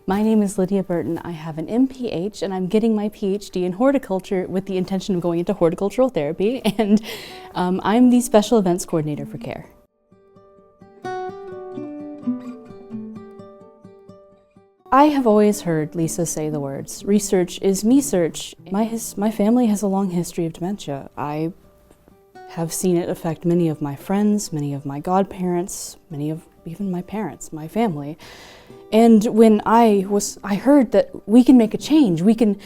My name is Lydia Burton. I have an MPH and I'm getting my PhD in horticulture with the intention of going into horticultural therapy, and I'm the special events coordinator for CARE. I have always heard Lisa say the words, "Research is me-search." My family has a long history of dementia. I have seen it affect many of my friends, many of my godparents, many of even my parents, my family. And when I heard that we can make a change, we can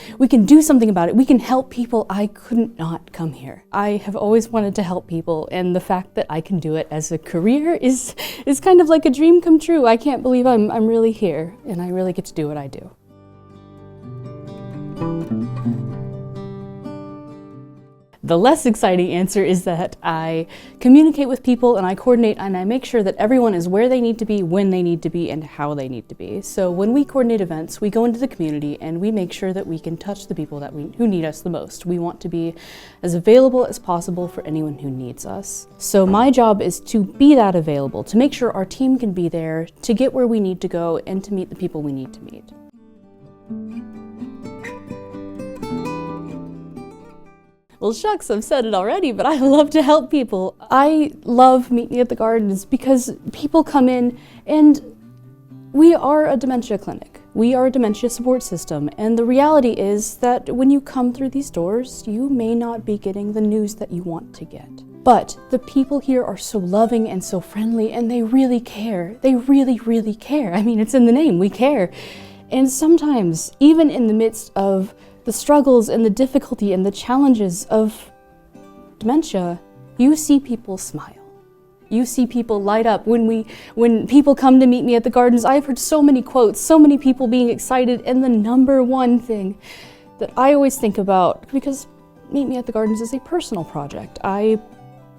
do something about it, we can help people, I couldn't not come here. I have always wanted to help people, and the fact that I can do it as a career is kind of like a dream come true. I can't believe I'm really here, and I really get to do what I do. The less exciting answer is that I communicate with people and I coordinate and I make sure that everyone is where they need to be, when they need to be, and how they need to be. So when we coordinate events, we go into the community and we make sure that we can touch the people who need us the most. We want to be as available as possible for anyone who needs us. So my job is to be that available, to make sure our team can be there, to get where we need to go, and to meet the people we need to meet. Well, shucks, I've said it already, but I love to help people. I love Meet Me at the Gardens because people come in and we are a dementia clinic. We are a dementia support system, and the reality is that when you come through these doors, you may not be getting the news that you want to get. But the people here are so loving and so friendly, and they really care. They really, really care. I mean, it's in the name, we care. And sometimes, even in the midst of the struggles and the difficulty and the challenges of dementia, you see people smile. You see people light up. When people come to meet me at the gardens, I've heard so many quotes, so many people being excited, and the number one thing that I always think about, because Meet Me at the Gardens is a personal project. I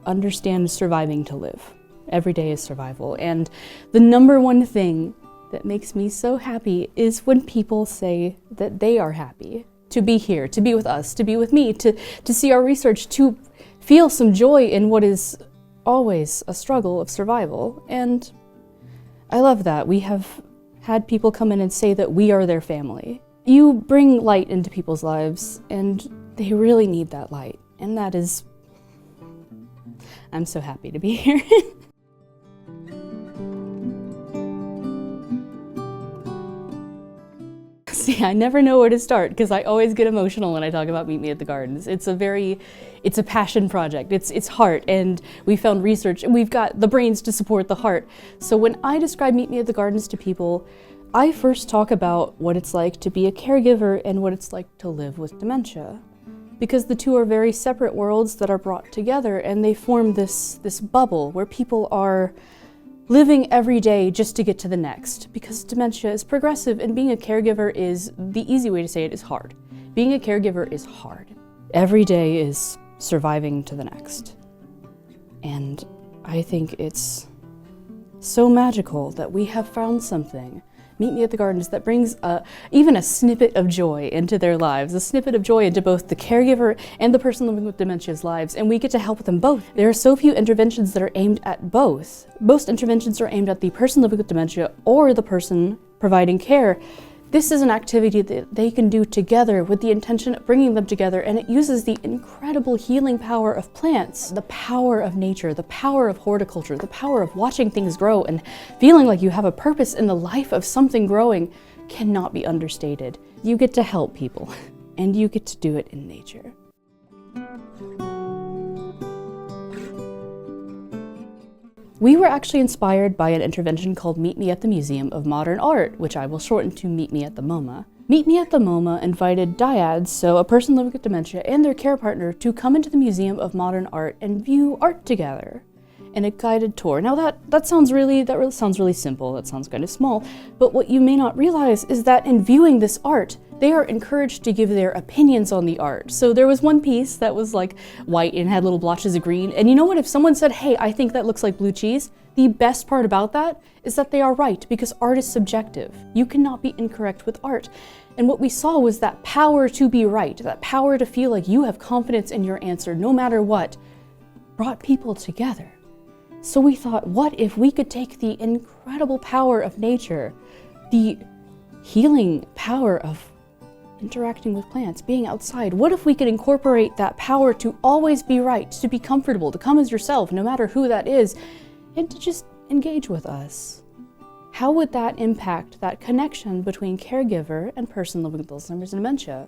understand surviving to live. Every day is survival, and the number one thing that makes me so happy is when people say that they are happy to be here, to be with us, to be with me, to see our research, to feel some joy in what is always a struggle of survival. And I love that. We have had people come in and say that we are their family. You bring light into people's lives, and they really need that light. And that is, I'm so happy to be here. See, I never know where to start because I always get emotional when I talk about Meet Me at the Gardens. It's a passion project. It's heart, and we found research, and we've got the brains to support the heart. So when I describe Meet Me at the Gardens to people, I first talk about what it's like to be a caregiver and what it's like to live with dementia. Because the two are very separate worlds that are brought together, and they form this bubble where people are living every day just to get to the next, because dementia is progressive, and being a caregiver is, the easy way to say it is hard. Being a caregiver is hard. Every day is surviving to the next. And I think it's so magical that we have found something, Meet Me at the Gardens, that brings even a snippet of joy into their lives, a snippet of joy into both the caregiver and the person living with dementia's lives, and we get to help them both. There are so few interventions that are aimed at both. Most interventions are aimed at the person living with dementia or the person providing care. This is an activity that they can do together with the intention of bringing them together, and it uses the incredible healing power of plants, the power of nature, the power of horticulture, the power of watching things grow and feeling like you have a purpose in the life of something growing cannot be understated. You get to help people, and you get to do it in nature. We were actually inspired by an intervention called Meet Me at the Museum of Modern Art, which I will shorten to Meet Me at the MoMA. Meet Me at the MoMA invited dyads, so a person living with dementia, and their care partner to come into the Museum of Modern Art and view art together in a guided tour. Now that sounds really simple, that sounds kind of small, but what you may not realize is that in viewing this art, they are encouraged to give their opinions on the art. So there was one piece that was like white and had little blotches of green, and you know what, if someone said, "Hey, I think that looks like blue cheese," the best part about that is that they are right, because art is subjective. You cannot be incorrect with art. And what we saw was that power to be right, that power to feel like you have confidence in your answer no matter what, brought people together. So we thought, what if we could take the incredible power of nature, the healing power of interacting with plants, being outside, what if we could incorporate that power to always be right, to be comfortable, to come as yourself, no matter who that is, and to just engage with us? How would that impact that connection between caregiver and person living with Alzheimer's and dementia?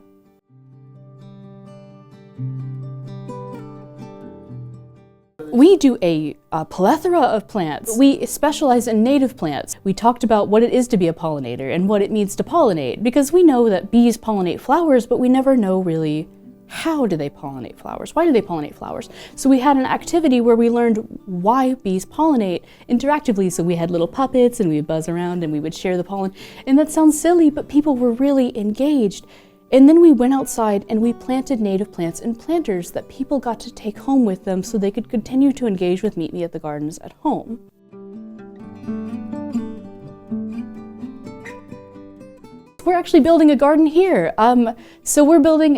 We do a plethora of plants. We specialize in native plants. We talked about what it is to be a pollinator and what it means to pollinate, because we know that bees pollinate flowers, but we never know really how do they pollinate flowers? Why do they pollinate flowers? So we had an activity where we learned why bees pollinate interactively. So we had little puppets and we would buzz around and we would share the pollen. And that sounds silly, but people were really engaged. And then we went outside and we planted native plants in planters that people got to take home with them so they could continue to engage with Meet Me at the Gardens at home. We're actually building a garden here. So we're building,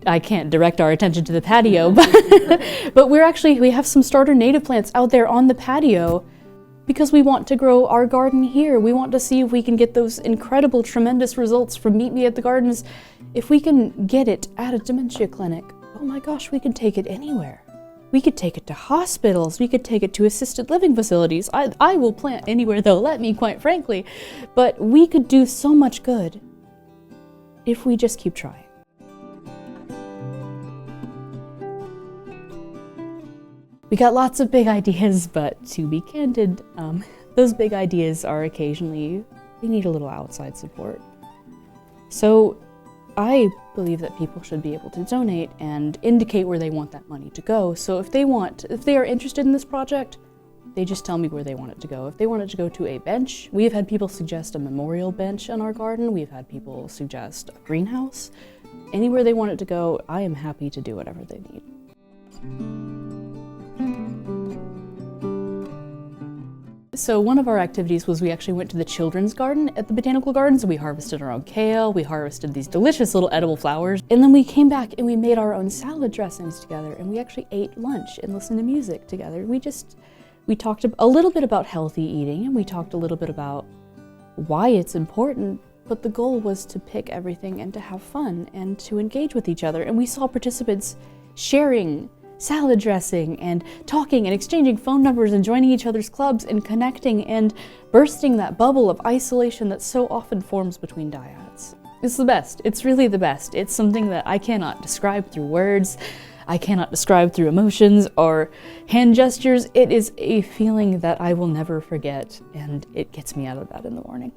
I can't direct our attention to the patio, but we have some starter native plants out there on the patio because we want to grow our garden here. We want to see if we can get those incredible, tremendous results from Meet Me at the Gardens. If we can get it at a dementia clinic, oh my gosh, we can take it anywhere. We could take it to hospitals, we could take it to assisted living facilities. I will plant anywhere they'll let me, quite frankly. But we could do so much good if we just keep trying. We got lots of big ideas, but to be candid, those big ideas are occasionally, they need a little outside support. So I believe that people should be able to donate and indicate where they want that money to go. So if they are interested in this project, they just tell me where they want it to go. If they want it to go to a bench, we have had people suggest a memorial bench in our garden. We've had people suggest a greenhouse. Anywhere they want it to go, I am happy to do whatever they need. So one of our activities was we actually went to the children's garden at the botanical gardens. We harvested our own kale, we harvested these delicious little edible flowers, and then we came back and we made our own salad dressings together, and we actually ate lunch and listened to music together. We talked a little bit about healthy eating, and we talked a little bit about why it's important, but the goal was to pick everything and to have fun and to engage with each other. And we saw participants sharing salad dressing and talking and exchanging phone numbers and joining each other's clubs and connecting and bursting that bubble of isolation that so often forms between dyads. It's the best. It's really the best. It's something that I cannot describe through words. I cannot describe through emotions or hand gestures. It is a feeling that I will never forget, and it gets me out of bed in the morning.